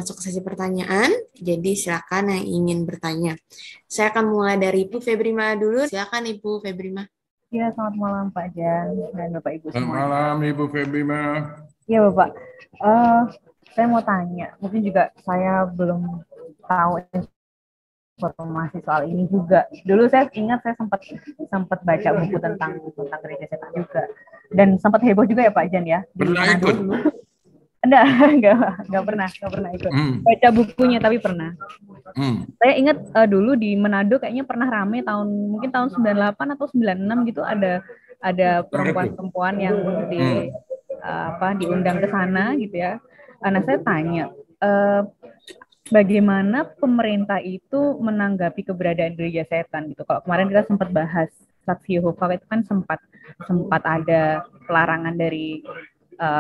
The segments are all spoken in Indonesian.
masuk ke sesi pertanyaan. Jadi silakan yang ingin bertanya. Saya akan mulai dari Ibu Febrima dulu. Silakan Ibu Febrima. Ya, selamat malam Pak Jan dan Bapak Ibu Selamat semua. malam Ibu Febrima. Iya Bapak, saya mau tanya, mungkin juga saya belum tahu informasi soal ini juga. Dulu saya ingat saya sempat baca buku tentang gereja setan juga, dan sempat heboh juga ya Pak Jan ya di Pernah Manado ikut? dulu. Enggak, enggak pernah ikut. Baca bukunya tapi pernah. Saya ingat dulu di Manado kayaknya pernah rame mungkin tahun 98 atau 96 gitu, ada perempuan-perempuan yang diundang ke sana gitu ya. Nah, saya tanya, bagaimana pemerintah itu menanggapi keberadaan gereja setan gitu. Kalau kemarin kita sempat bahas Saksi Yehova itu kan sempat ada pelarangan dari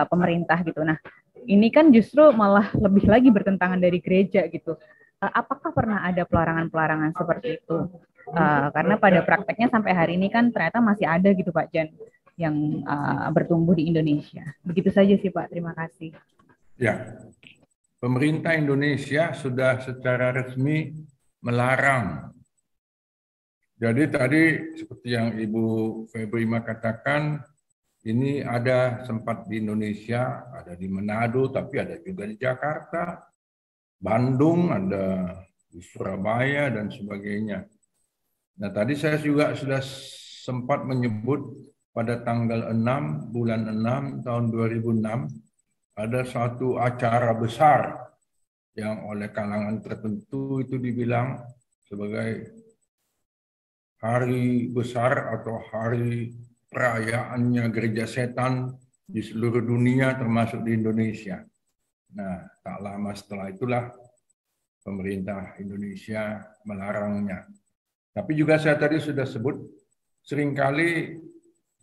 pemerintah gitu. Nah, ini kan justru malah lebih lagi bertentangan dari gereja gitu. Apakah pernah ada pelarangan-pelarangan seperti itu? Karena pada prakteknya sampai hari ini kan ternyata masih ada gitu Pak Jan yang bertumbuh di Indonesia. Begitu saja sih Pak, terima kasih. Ya, pemerintah Indonesia sudah secara resmi melarang. Jadi tadi seperti yang Ibu Febrima katakan, ini ada sempat di Indonesia, ada di Manado, tapi ada juga di Jakarta, Bandung, ada di Surabaya, dan sebagainya. Nah, tadi saya juga sudah sempat menyebut pada tanggal 6 bulan 6 tahun 2006 ada suatu acara besar yang oleh kalangan tertentu itu dibilang sebagai hari besar atau hari perayaannya gereja setan di seluruh dunia termasuk di Indonesia. Nah, tak lama setelah itulah pemerintah Indonesia melarangnya. Tapi juga saya tadi sudah sebut, seringkali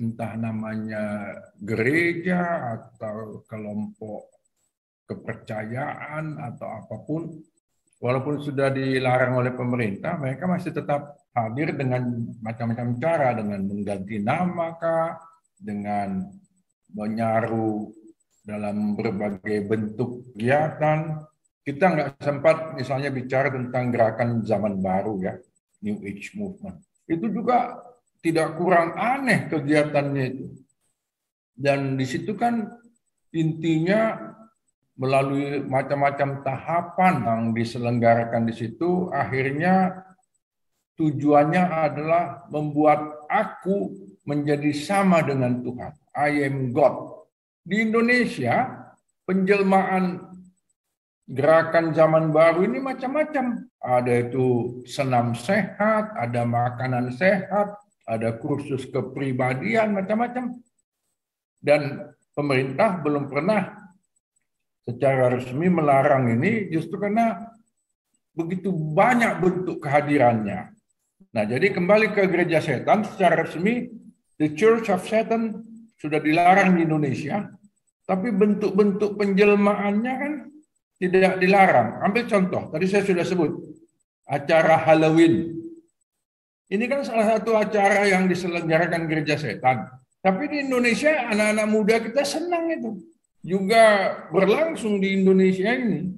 entah namanya gereja atau kelompok kepercayaan atau apapun, walaupun sudah dilarang oleh pemerintah, mereka masih tetap hadir dengan macam-macam cara, dengan mengganti nama kah, dengan menyaru dalam berbagai bentuk kegiatan. Kita nggak sempat misalnya bicara tentang gerakan zaman baru ya, New Age Movement. Itu juga tidak kurang aneh kegiatannya itu. Dan di situ kan intinya melalui macam-macam tahapan yang diselenggarakan di situ, akhirnya tujuannya adalah membuat aku menjadi sama dengan Tuhan. I am God. Di Indonesia, penjelmaan gerakan zaman baru ini macam-macam. Ada itu senam sehat, ada makanan sehat, ada kursus kepribadian, macam-macam. Dan pemerintah belum pernah secara resmi melarang ini justru karena begitu banyak bentuk kehadirannya. Nah, jadi kembali ke gereja setan secara resmi, The Church of Satan sudah dilarang di Indonesia, tapi bentuk-bentuk penjelmaannya kan tidak dilarang. Ambil contoh, tadi saya sudah sebut, acara Halloween. Ini kan salah satu acara yang diselenggarakan gereja setan. Tapi di Indonesia anak-anak muda kita senang itu. Juga berlangsung di Indonesia ini.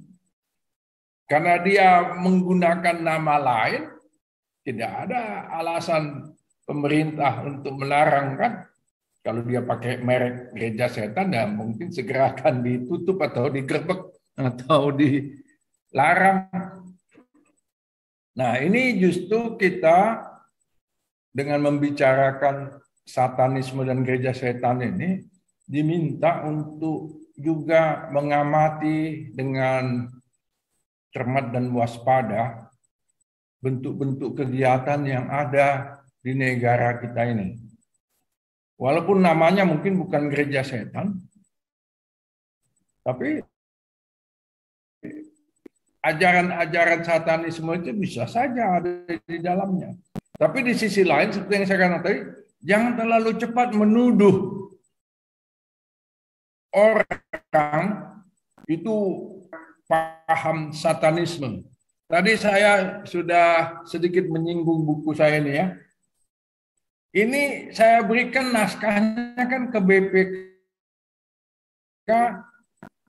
Karena dia menggunakan nama lain, tidak ada alasan pemerintah untuk melarang kan. Kalau dia pakai merek gereja setan, ya mungkin segera akan ditutup atau digerebek atau dilarang. Nah, ini justru kita dengan membicarakan satanisme dan gereja setan ini diminta untuk juga mengamati dengan cermat dan waspada bentuk-bentuk kegiatan yang ada di negara kita ini. Walaupun namanya mungkin bukan gereja setan, tapi ajaran-ajaran satanisme itu bisa saja ada di dalamnya. Tapi di sisi lain, seperti yang saya katakan tadi, jangan terlalu cepat menuduh orang itu paham satanisme. Tadi saya sudah sedikit menyinggung buku saya ini ya. Ini saya berikan naskahnya kan ke BPK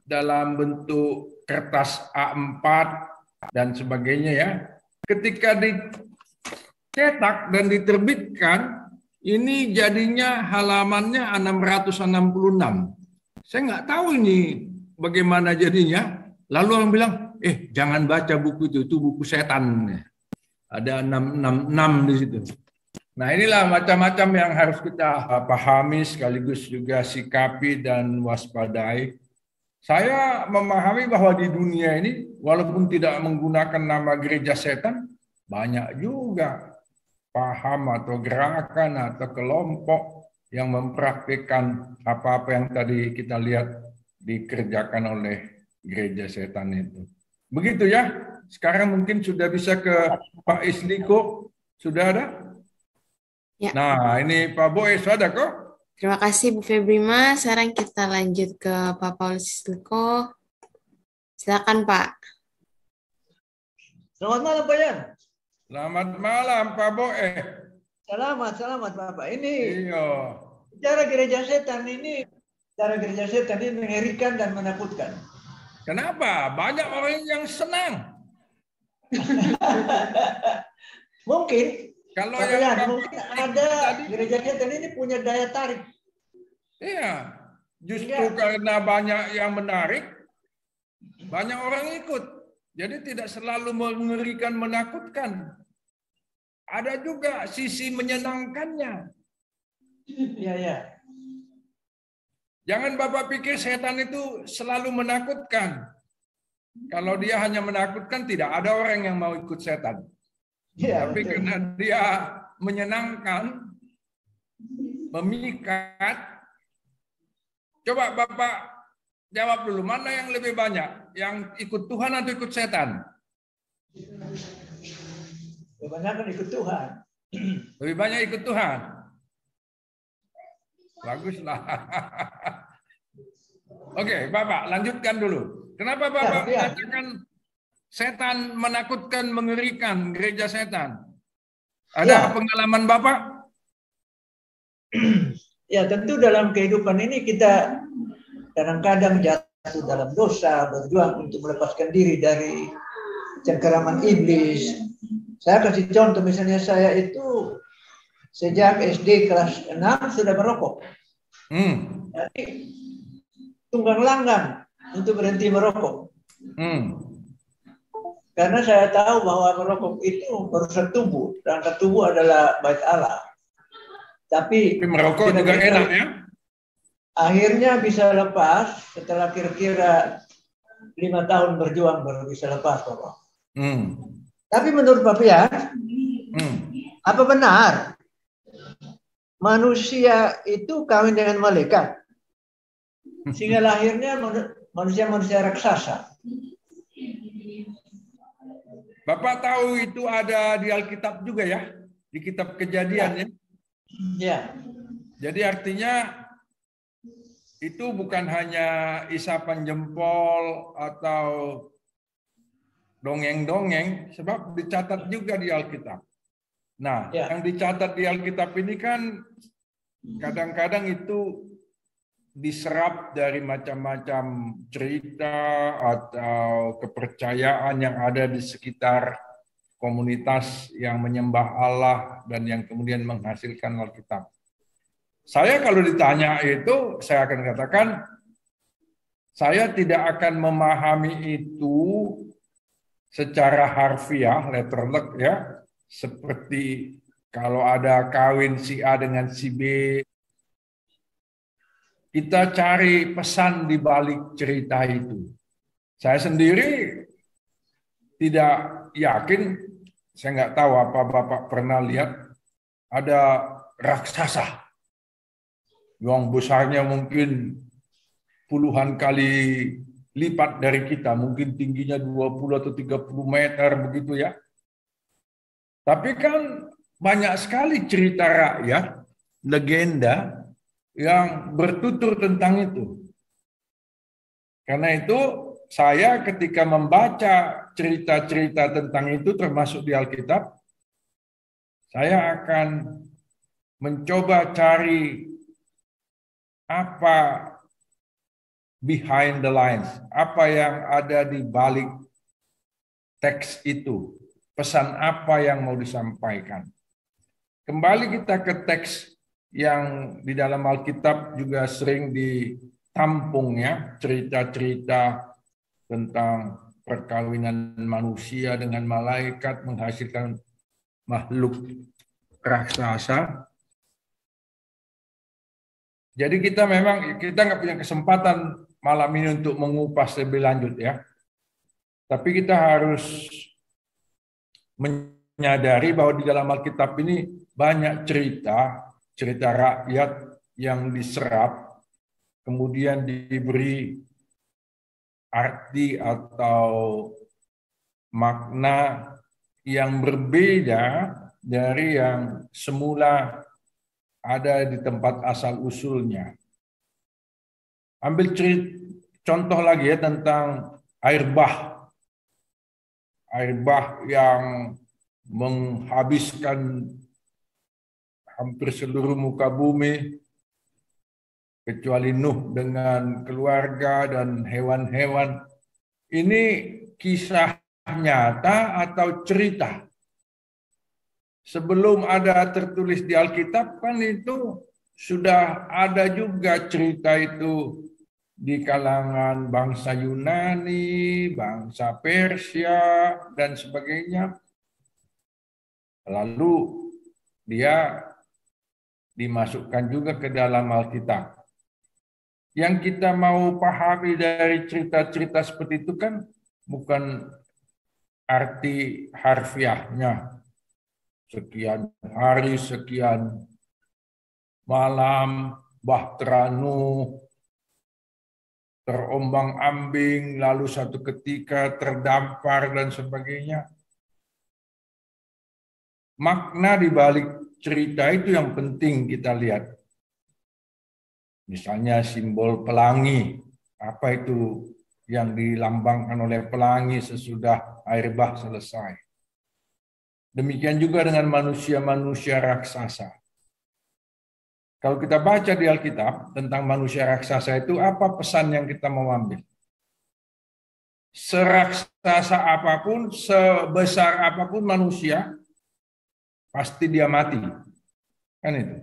dalam bentuk kertas A4 dan sebagainya ya. Ketika dicetak dan diterbitkan, ini jadinya halamannya 666. Saya nggak tahu ini bagaimana jadinya. Lalu orang bilang, jangan baca buku itu buku setan. Ada 666 di situ. Nah inilah macam-macam yang harus kita pahami sekaligus juga sikapi dan waspadai. Saya memahami bahwa di dunia ini walaupun tidak menggunakan nama gereja setan, banyak juga paham atau gerakan atau kelompok yang mempraktikkan apa-apa yang tadi kita lihat dikerjakan oleh gereja setan itu. Begitu ya. Sekarang mungkin sudah bisa ke Pak Isliko. Sudah ada? Ya. Nah, ini Pak Boes ada kok? Terima kasih Bu Febrima. Sekarang kita lanjut ke Pak Paulus Isliko. Silakan Pak. Selamat malam Pak Yan. Selamat malam Pak Boes. Selamat Bapak. Ini Iya. cara gereja setan ini mengerikan dan menakutkan. Kenapa? Banyak orang yang senang. Mungkin Kalau Pak yang Yan, mungkin ada gereja setan ini punya daya tarik. Iya, justru karena banyak yang menarik, banyak orang ikut. Jadi tidak selalu mengerikan, menakutkan. Ada juga sisi menyenangkannya. Iya. Jangan Bapak pikir setan itu selalu menakutkan. Kalau dia hanya menakutkan, tidak ada orang yang mau ikut setan. Ya, Tapi betul. karena dia menyenangkan, memikat, coba Bapak jawab dulu, mana yang lebih banyak? Yang ikut Tuhan atau ikut setan? Kebanyakan ikut Tuhan. Lebih banyak ikut Tuhan. Baguslah. Oke, Bapak lanjutkan dulu. Kenapa Bapak mengatakan setan menakutkan, mengerikan, gereja setan? Ada pengalaman Bapak? Ya, tentu dalam kehidupan ini kita kadang-kadang jatuh dalam dosa, berjuang untuk melepaskan diri dari cengkeraman iblis. Saya kasih contoh, misalnya saya itu sejak SD kelas 6 sudah merokok. Jadi tunggang langgang untuk berhenti merokok. Karena saya tahu bahwa merokok itu merusak tubuh, dan tubuh adalah bait Allah. Tapi merokok juga enak ya? Akhirnya bisa lepas setelah kira-kira 5 tahun berjuang baru bisa lepas, Bapak. Tapi menurut Bapak ya, apa benar manusia itu kawin dengan malaikat sehingga lahirnya manusia-manusia raksasa? Bapak tahu itu ada di Alkitab juga ya, di kitab Kejadian ya? Ya. Jadi artinya itu bukan hanya isapan jempol atau dongeng-dongeng, sebab dicatat juga di Alkitab. Nah, yang dicatat di Alkitab ini kan kadang-kadang itu diserap dari macam-macam cerita atau kepercayaan yang ada di sekitar komunitas yang menyembah Allah dan yang kemudian menghasilkan Alkitab. Saya kalau ditanya itu, saya akan katakan, saya tidak akan memahami itu secara harfiah, letterlek ya, seperti kalau ada kawin si A dengan si B. Kita cari pesan di balik cerita itu. Saya sendiri tidak yakin, saya nggak tahu apa Bapak pernah lihat, ada raksasa yang besarnya mungkin puluhan kali lipat dari kita, mungkin tingginya 20 atau 30 meter begitu ya. Tapi kan banyak sekali cerita rakyat, legenda yang bertutur tentang itu. Karena itu saya ketika membaca cerita-cerita tentang itu termasuk di Alkitab, saya akan mencoba cari apa behind the lines, apa yang ada di balik teks itu, pesan apa yang mau disampaikan. Kembali kita ke teks yang di dalam Alkitab juga sering ditampung ya, cerita-cerita tentang perkawinan manusia dengan malaikat menghasilkan makhluk raksasa. Jadi kita nggak punya kesempatan malam ini untuk mengupas lebih lanjut ya. Tapi kita harus menyadari bahwa di dalam Alkitab ini banyak cerita rakyat yang diserap, kemudian diberi arti atau makna yang berbeda dari yang semula ada di tempat asal usulnya. Ambil contoh lagi ya tentang air bah. Air bah yang menghabiskan hampir seluruh muka bumi, kecuali Nuh dengan keluarga dan hewan-hewan. Ini kisah nyata atau cerita? Sebelum ada tertulis di Alkitab kan itu sudah ada juga cerita itu di kalangan bangsa Yunani, bangsa Persia, dan sebagainya. Lalu dia dimasukkan juga ke dalam Alkitab. Yang kita mau pahami dari cerita-cerita seperti itu kan bukan arti harfiahnya. Sekian hari, sekian malam, bahtera Nuh, terombang-ambing, lalu satu ketika terdampar dan sebagainya. Makna di balik cerita itu yang penting kita lihat. Misalnya simbol pelangi, apa itu yang dilambangkan oleh pelangi sesudah air bah selesai. Demikian juga dengan manusia-manusia raksasa. Kalau kita baca di Alkitab tentang manusia raksasa itu, apa pesan yang kita mau ambil? Seraksasa apapun, sebesar apapun manusia, pasti dia mati. Kan itu.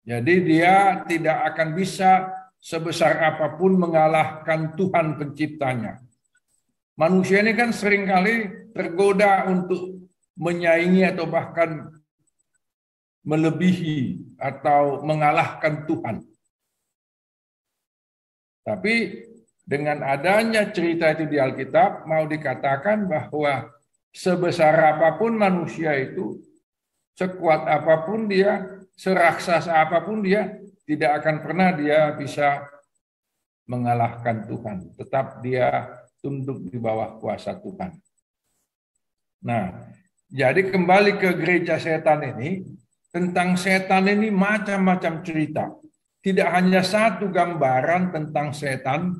Jadi dia tidak akan bisa sebesar apapun mengalahkan Tuhan penciptanya. Manusia ini kan seringkali tergoda untuk menyaingi atau bahkan melebihi atau mengalahkan Tuhan. Tapi dengan adanya cerita itu di Alkitab, mau dikatakan bahwa sebesar apapun manusia itu, sekuat apapun dia, seraksasa apapun dia, tidak akan pernah dia bisa mengalahkan Tuhan. Tetap dia tunduk di bawah kuasa Tuhan. Nah, jadi kembali ke gereja setan ini, tentang setan ini macam-macam cerita. Tidak hanya satu gambaran tentang setan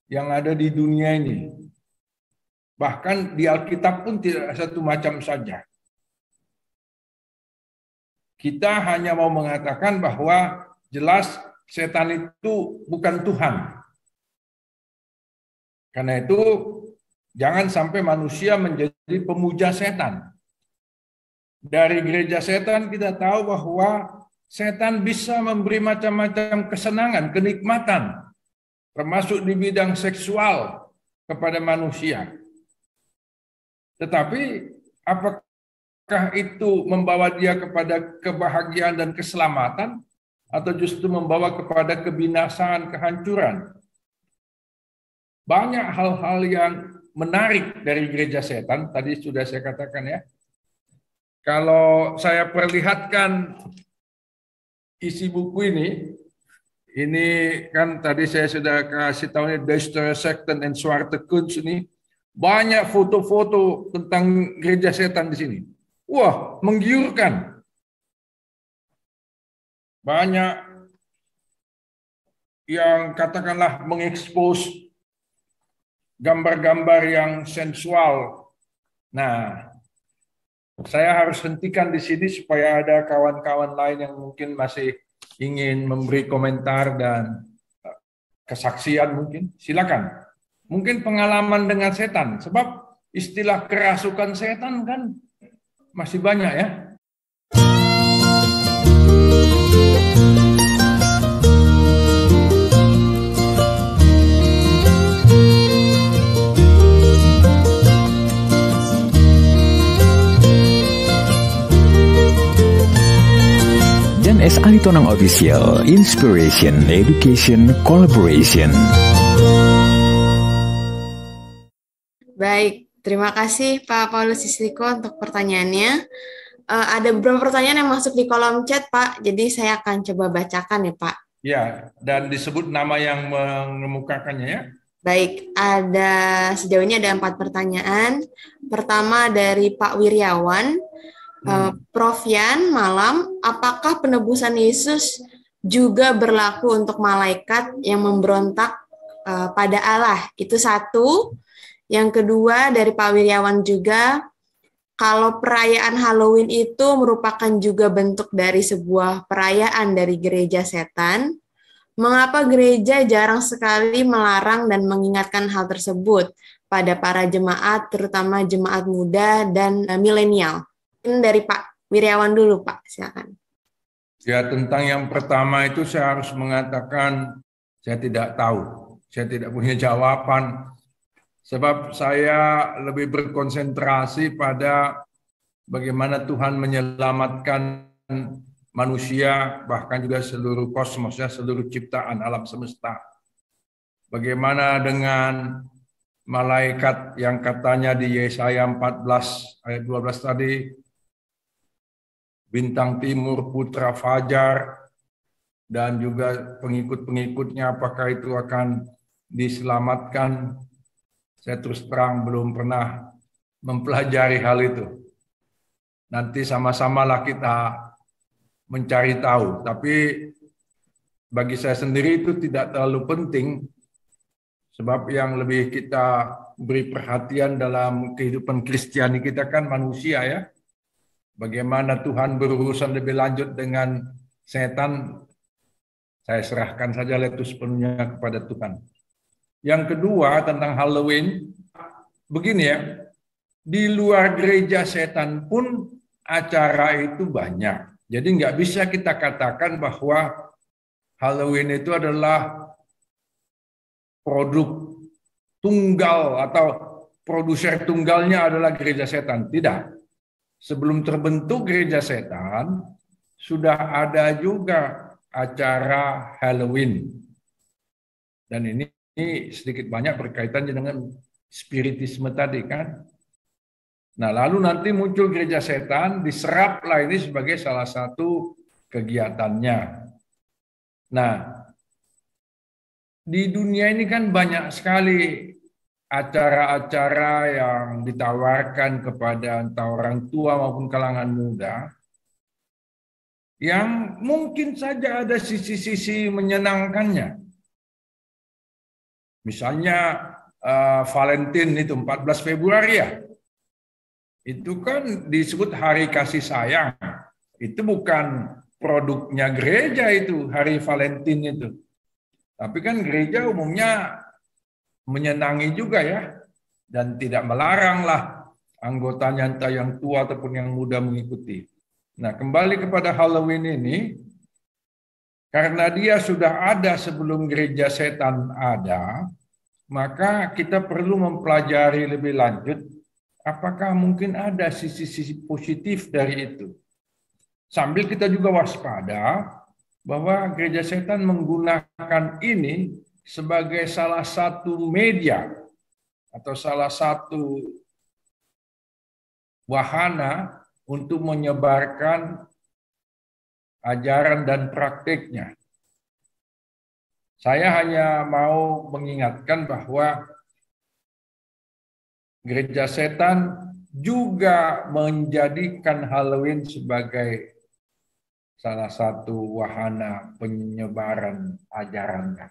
yang ada di dunia ini. Bahkan di Alkitab pun tidak satu macam saja. Kita hanya mau mengatakan bahwa jelas setan itu bukan Tuhan. Karena itu jangan sampai manusia menjadi pemuja setan. Dari gereja setan kita tahu bahwa setan bisa memberi macam-macam kesenangan, kenikmatan, termasuk di bidang seksual kepada manusia. Tetapi apakah itu membawa dia kepada kebahagiaan dan keselamatan atau justru membawa kepada kebinasaan, kehancuran? Banyak hal-hal yang menarik dari gereja setan, tadi sudah saya katakan ya. Kalau saya perlihatkan isi buku ini kan tadi saya sudah kasih tahu ini Duistere Sekten en Zwarte Kunst ini, banyak foto-foto tentang gereja setan di sini. Wah, menggiurkan. Banyak yang katakanlah mengekspos gambar-gambar yang sensual. Nah, saya harus hentikan di sini supaya ada kawan-kawan lain yang mungkin masih ingin memberi komentar dan kesaksian mungkin, silakan. Mungkin pengalaman dengan setan, sebab istilah kerasukan setan kan masih banyak ya. Dan SI Tonang Official, Inspiration, Education, Collaboration. Baik, terima kasih Pak Paulus Sisliko untuk pertanyaannya. Ada beberapa pertanyaan yang masuk di kolom chat, Pak. Jadi saya akan coba bacakan ya, Pak. Ya, dan disebut nama yang mengemukakannya ya. Baik, sejauh ini ada 4 pertanyaan. Pertama dari Pak Wiryawan. Prof Yan, malam, apakah penebusan Yesus juga berlaku untuk malaikat yang memberontak pada Allah? Itu satu. Yang kedua dari Pak Wiryawan juga, kalau perayaan Halloween itu merupakan juga bentuk dari sebuah perayaan dari gereja setan, mengapa gereja jarang sekali melarang dan mengingatkan hal tersebut pada para jemaat, terutama jemaat muda dan milenial? Ini dari Pak Wiryawan dulu, Pak. Silakan. Ya, tentang yang pertama itu saya harus mengatakan saya tidak tahu. Saya tidak punya jawaban. Sebab saya lebih berkonsentrasi pada bagaimana Tuhan menyelamatkan manusia, bahkan juga seluruh kosmos, ya, seluruh ciptaan alam semesta. Bagaimana dengan malaikat yang katanya di Yesaya 14 ayat 12 tadi, bintang timur, putra fajar, dan juga pengikut-pengikutnya, apakah itu akan diselamatkan? Saya terus terang belum pernah mempelajari hal itu. Nanti sama-samalah kita mencari tahu. Tapi bagi saya sendiri itu tidak terlalu penting, sebab yang lebih kita beri perhatian dalam kehidupan Kristiani kita kan manusia ya. Bagaimana Tuhan berurusan lebih lanjut dengan setan, saya serahkan saja itu sepenuhnya kepada Tuhan. Yang kedua tentang Halloween, begini ya, di luar gereja setan pun acara itu banyak. Jadi nggak bisa kita katakan bahwa Halloween itu adalah produk tunggal atau produser tunggalnya adalah gereja setan. Tidak. Sebelum terbentuk gereja setan, sudah ada juga acara Halloween. Dan ini sedikit banyak berkaitan dengan spiritisme tadi kan. Nah, lalu nanti muncul gereja setan, diseraplah ini sebagai salah satu kegiatannya. Nah, di dunia ini kan banyak sekali acara-acara yang ditawarkan kepada entah orang tua maupun kalangan muda, yang mungkin saja ada sisi-sisi menyenangkannya. Misalnya Valentine itu 14 Februari ya. Itu kan disebut hari kasih sayang. Itu bukan produknya gereja itu, hari Valentine itu. Tapi kan gereja umumnya menyenangi juga ya. Dan tidak melaranglah anggotanya entah yang tua ataupun yang muda mengikuti. Nah, kembali kepada Halloween ini, karena dia sudah ada sebelum gereja setan ada, maka kita perlu mempelajari lebih lanjut apakah mungkin ada sisi-sisi positif dari itu. Sambil kita juga waspada bahwa gereja setan menggunakan ini sebagai salah satu media atau salah satu wahana untuk menyebarkan ajaran dan praktiknya. Saya hanya mau mengingatkan bahwa gereja setan juga menjadikan Halloween sebagai salah satu wahana penyebaran ajarannya.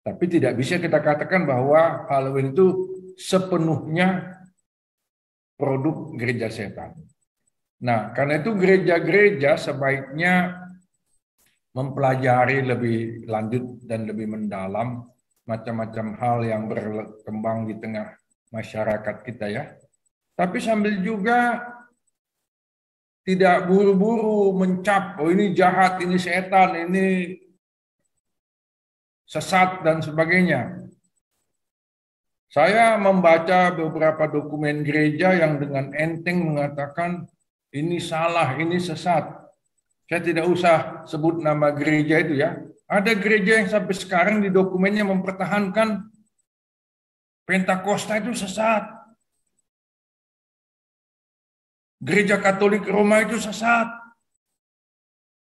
Tapi tidak bisa kita katakan bahwa Halloween itu sepenuhnya produk gereja setan. Nah, karena itu gereja-gereja sebaiknya mempelajari lebih lanjut dan lebih mendalam macam-macam hal yang berkembang di tengah masyarakat kita ya. Tapi sambil juga tidak buru-buru mencap, oh ini jahat, ini setan, ini sesat dan sebagainya. Saya membaca beberapa dokumen gereja yang dengan enteng mengatakan ini salah, ini sesat. Saya tidak usah sebut nama gereja itu ya. Ada gereja yang sampai sekarang di dokumennya mempertahankan Pentakosta itu sesat. Gereja Katolik Roma itu sesat.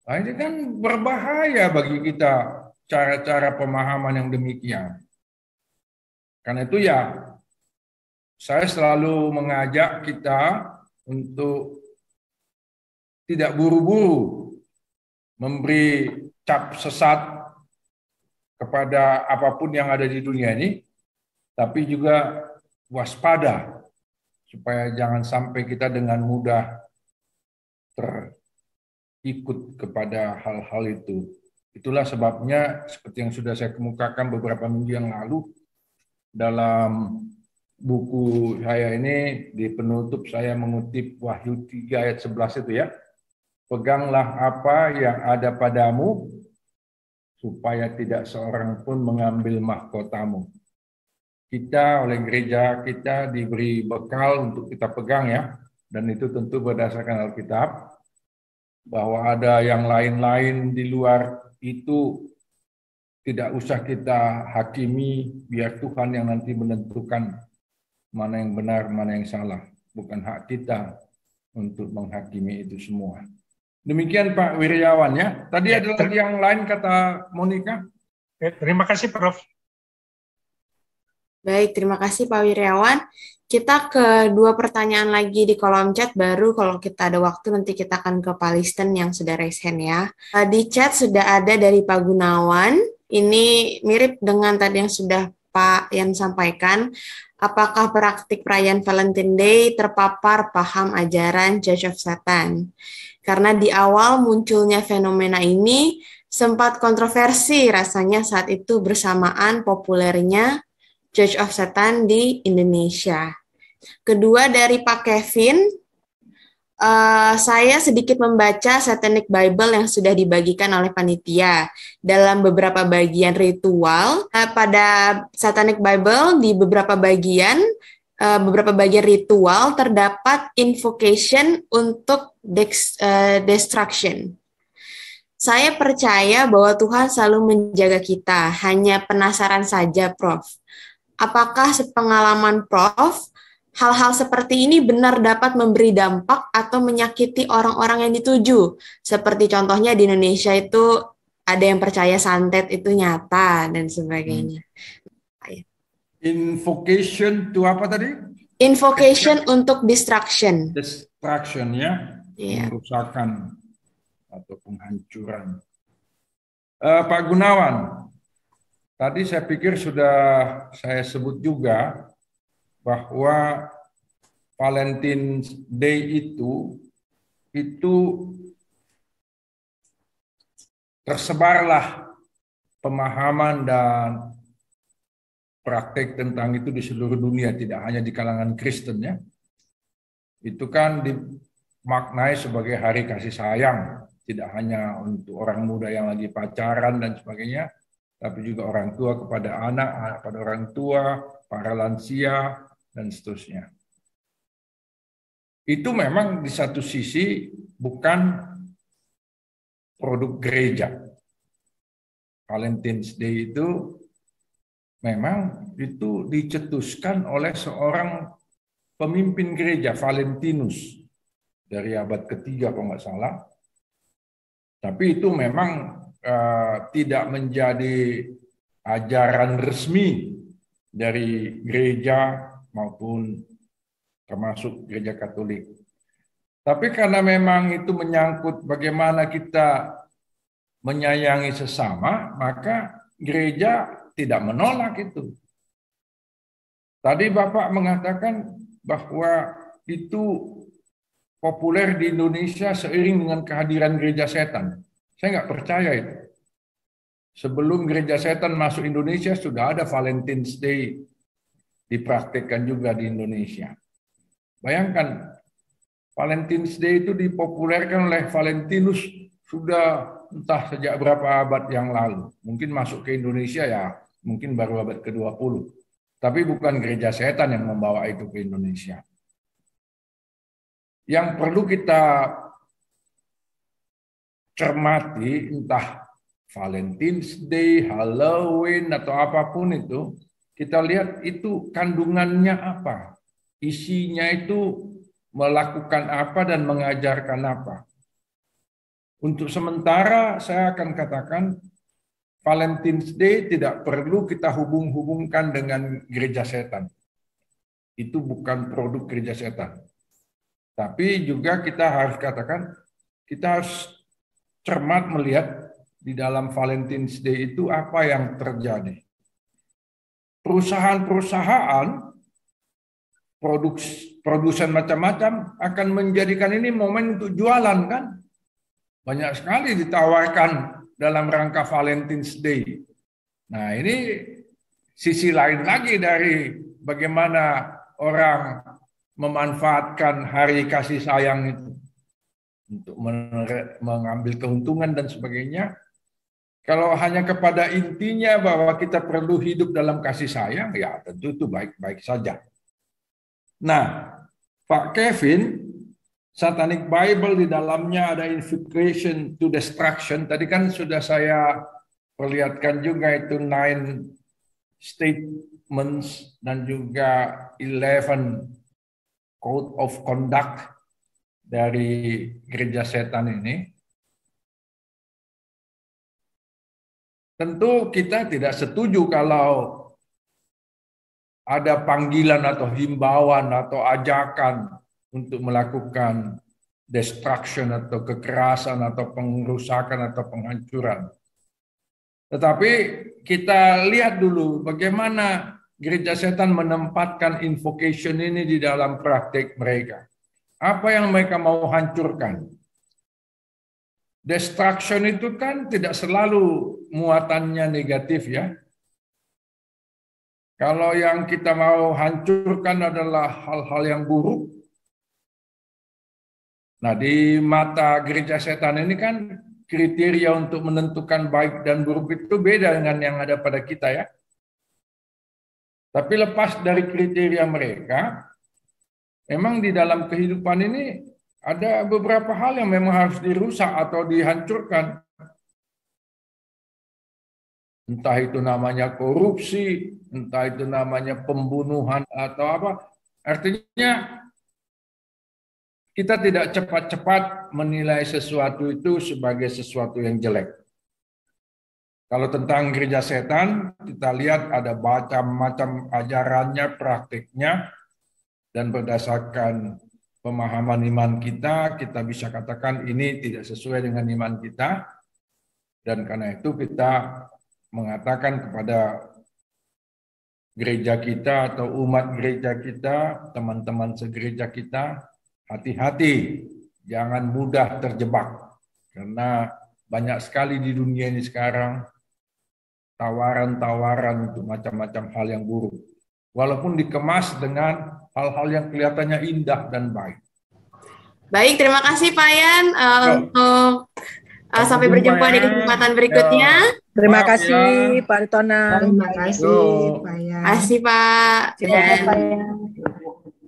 Nah, ini kan berbahaya bagi kita cara-cara pemahaman yang demikian. Karena itu ya, saya selalu mengajak kita untuk tidak buru-buru memberi cap sesat kepada apapun yang ada di dunia ini, tapi juga waspada supaya jangan sampai kita dengan mudah terikut kepada hal-hal itu. Itulah sebabnya seperti yang sudah saya kemukakan beberapa minggu yang lalu dalam buku saya ini di penutup saya mengutip Wahyu 3 ayat 11 itu ya. Peganglah apa yang ada padamu supaya tidak seorang pun mengambil mahkotamu. Kita oleh gereja kita diberi bekal untuk kita pegang ya, dan itu tentu berdasarkan Alkitab, bahwa ada yang lain-lain di luar itu tidak usah kita hakimi, biar Tuhan yang nanti menentukan mana yang benar, mana yang salah. Bukan hak kita untuk menghakimi itu semua. Demikian Pak Wiryawan ya. Tadi ada lagi yang lain kata Monica. Terima kasih Prof. Baik, terima kasih Pak Wiryawan. Kita ke 2 pertanyaan lagi di kolom chat, baru kalau kita ada waktu nanti kita akan ke Pak Listen yang sudah raise hand ya. Di chat sudah ada dari Pak Gunawan, ini mirip dengan tadi yang sudah Pak Yan sampaikan. Apakah praktik perayaan Valentine Day terpapar paham ajaran Church of Satan? Karena di awal munculnya fenomena ini sempat kontroversi rasanya saat itu bersamaan populernya Church of Satan di Indonesia. Kedua dari Pak Kevin, saya sedikit membaca Satanic Bible yang sudah dibagikan oleh panitia. Dalam beberapa bagian ritual, pada Satanic Bible di beberapa bagian ritual terdapat invocation untuk destruction. Saya percaya bahwa Tuhan selalu menjaga kita, hanya penasaran saja Prof. Apakah sepengalaman Prof, hal-hal seperti ini benar dapat memberi dampak atau menyakiti orang-orang yang dituju? Seperti contohnya di Indonesia itu ada yang percaya santet itu nyata dan sebagainya. Invocation to apa tadi? Invocation untuk destruction. Destruction ya, Yeah. Kerusakan atau penghancuran. Pak Gunawan, tadi saya pikir sudah saya sebut juga bahwa Valentine's Day itu tersebarlah pemahaman dan praktek tentang itu di seluruh dunia, tidak hanya di kalangan Kristen ya. Itu kan dimaknai sebagai hari kasih sayang, tidak hanya untuk orang muda yang lagi pacaran dan sebagainya, tapi juga orang tua kepada anak, pada orang tua, para lansia, dan seterusnya. Itu memang di satu sisi bukan produk gereja. Valentine's Day itu memang itu dicetuskan oleh seorang pemimpin gereja, Valentinus, dari abad ketiga kalau nggak salah. Tapi itu memang tidak menjadi ajaran resmi dari gereja maupun termasuk gereja Katolik. Tapi karena memang itu menyangkut bagaimana kita menyayangi sesama, maka gereja tidak menolak itu. Tadi Bapak mengatakan bahwa itu populer di Indonesia seiring dengan kehadiran gereja setan. Saya nggak percaya itu. Sebelum gereja setan masuk Indonesia sudah ada Valentine's Day dipraktikkan juga di Indonesia. Bayangkan, Valentine's Day itu dipopulerkan oleh Valentinus sudah entah sejak berapa abad yang lalu. Mungkin masuk ke Indonesia ya, mungkin baru abad ke-20. Tapi bukan gereja setan yang membawa itu ke Indonesia. Yang perlu kita cermati, entah Valentine's Day, Halloween, atau apapun itu, kita lihat itu kandungannya apa. Isinya itu melakukan apa dan mengajarkan apa. Untuk sementara saya akan katakan Valentine's Day tidak perlu kita hubung-hubungkan dengan gereja setan. Itu bukan produk gereja setan. Tapi juga kita harus katakan, kita harus cermat melihat di dalam Valentine's Day itu apa yang terjadi. Perusahaan-perusahaan produsen macam-macam akan menjadikan ini momen untuk jualan kan. Banyak sekali ditawarkan dalam rangka Valentine's Day. Nah, ini sisi lain lagi dari bagaimana orang memanfaatkan hari kasih sayang itu untuk mengambil keuntungan dan sebagainya. Kalau hanya kepada intinya bahwa kita perlu hidup dalam kasih sayang, ya tentu itu baik-baik saja. Nah, Pak Kevin, Satanic Bible di dalamnya ada invitation to destruction. Tadi kan sudah saya perlihatkan juga itu 9 statements dan juga 11 code of conduct dari gereja setan ini. Tentu kita tidak setuju kalau ada panggilan atau himbauan atau ajakan untuk melakukan destruction atau kekerasan atau pengrusakan atau penghancuran. Tetapi kita lihat dulu bagaimana gereja setan menempatkan invocation ini di dalam praktik mereka. Apa yang mereka mau hancurkan? Destruction itu kan tidak selalu muatannya negatif ya. Kalau yang kita mau hancurkan adalah hal-hal yang buruk. Nah, di mata gereja setan ini kan kriteria untuk menentukan baik dan buruk itu beda dengan yang ada pada kita ya. Tapi lepas dari kriteria mereka, memang di dalam kehidupan ini ada beberapa hal yang memang harus dirusak atau dihancurkan. Entah itu namanya korupsi, entah itu namanya pembunuhan atau apa. Artinya kita tidak cepat-cepat menilai sesuatu itu sebagai sesuatu yang jelek. Kalau tentang gereja setan, kita lihat ada macam-macam ajarannya, praktiknya, dan berdasarkan pemahaman iman kita, kita bisa katakan ini tidak sesuai dengan iman kita, dan karena itu kita mengatakan kepada gereja kita atau umat gereja kita, teman-teman segereja kita, hati-hati, jangan mudah terjebak. Karena banyak sekali di dunia ini sekarang tawaran-tawaran untuk macam-macam hal yang buruk. Walaupun dikemas dengan hal-hal yang kelihatannya indah dan baik. Baik, terima kasih Pak Yan untuk sampai berjumpa di kesempatan berikutnya. Terima kasih Pak Tonang. Terima kasih Pak Yan. Terima kasih Pak. Terima kasih Pak Yan.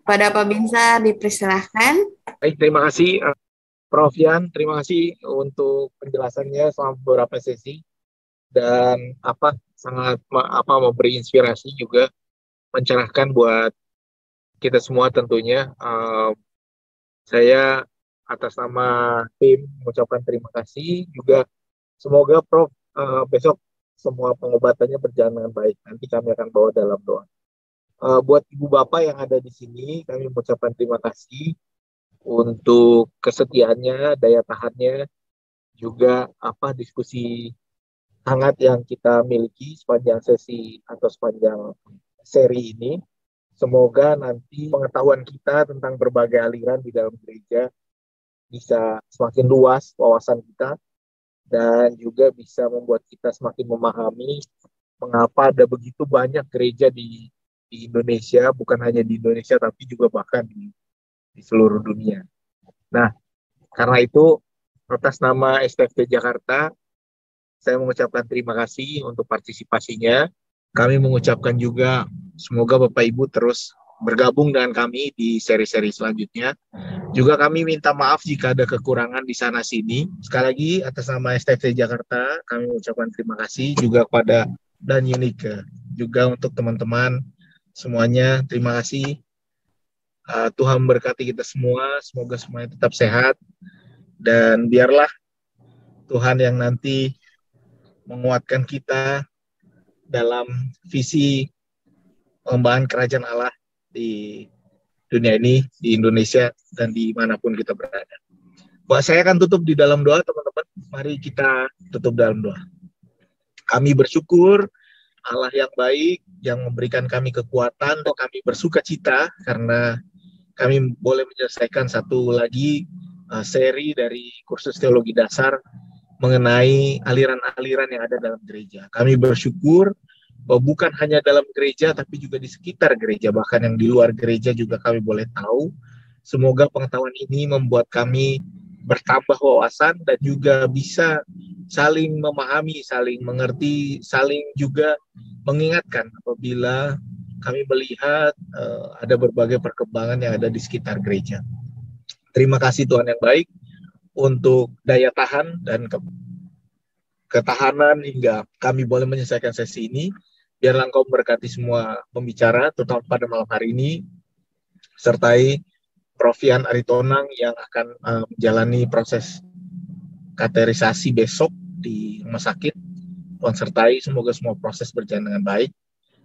Pada Pak Binsar dipersilahkan. Baik, terima kasih Prof. Yan. Terima kasih untuk penjelasannya selama beberapa sesi dan sangat memberi inspirasi juga, mencerahkan buat kita semua tentunya. Saya atas nama tim mengucapkan terima kasih juga. Semoga Prof besok semua pengobatannya berjalan dengan baik. Nanti kami akan bawa dalam doa. Buat ibu bapak yang ada di sini, kami mengucapkan terima kasih untuk kesetiaannya, daya tahannya, juga diskusi hangat yang kita miliki sepanjang sesi atau sepanjang seri ini. Semoga nanti pengetahuan kita tentang berbagai aliran di dalam gereja bisa semakin luas wawasan kita, dan juga bisa membuat kita semakin memahami mengapa ada begitu banyak gereja di Indonesia, bukan hanya di Indonesia tapi juga bahkan di seluruh dunia. Nah, karena itu atas nama STFT Jakarta, saya mengucapkan terima kasih untuk partisipasinya. Kami mengucapkan juga semoga Bapak Ibu terus bergabung dengan kami di seri-seri selanjutnya. Juga kami minta maaf jika ada kekurangan di sana sini. Sekali lagi atas nama STFT Jakarta, kami mengucapkan terima kasih juga kepada dan Yunike. Juga untuk teman-teman semuanya, terima kasih. Tuhan memberkati kita semua, semoga semuanya tetap sehat, dan biarlah Tuhan yang nanti menguatkan kita dalam visi pengembangan kerajaan Allah di dunia ini, di Indonesia, dan dimanapun kita berada. Saya akan tutup di dalam doa, teman-teman. Mari kita tutup dalam doa. Kami bersyukur Allah yang baik, yang memberikan kami kekuatan, dan kami bersuka cita karena kami boleh menyelesaikan satu lagi seri dari kursus teologi dasar mengenai aliran-aliran yang ada dalam gereja. Kami bersyukur bahwa bukan hanya dalam gereja, tapi juga di sekitar gereja, bahkan yang di luar gereja juga kami boleh tahu. Semoga pengetahuan ini membuat kami bertambah wawasan dan juga bisa saling memahami, saling mengerti, saling juga mengingatkan apabila kami melihat ada berbagai perkembangan yang ada di sekitar gereja. Terima kasih Tuhan yang baik untuk daya tahan dan ketahanan hingga kami boleh menyelesaikan sesi ini. Biarlah Engkau memberkati semua pembicara, terutama pada malam hari ini, sertai Prof. Yan Aritonang yang akan menjalani proses kateterisasi besok di rumah sakit. Tuhan sertai, semoga semua proses berjalan dengan baik.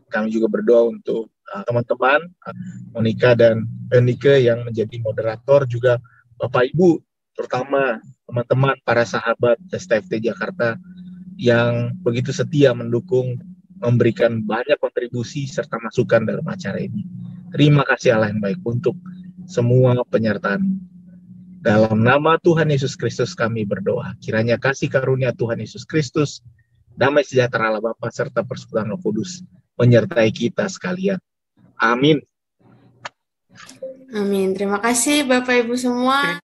Kami juga berdoa untuk teman-teman Monica dan Enike yang menjadi moderator, juga Bapak Ibu, terutama teman-teman para sahabat STFT Jakarta yang begitu setia mendukung, memberikan banyak kontribusi serta masukan dalam acara ini. Terima kasih Allah yang baik untuk semua penyertaan. Dalam nama Tuhan Yesus Kristus kami berdoa. Kiranya kasih karunia Tuhan Yesus Kristus, damai sejahtera Allah Bapa serta persekutuan Roh Kudus menyertai kita sekalian. Amin. Amin. Terima kasih Bapak Ibu semua.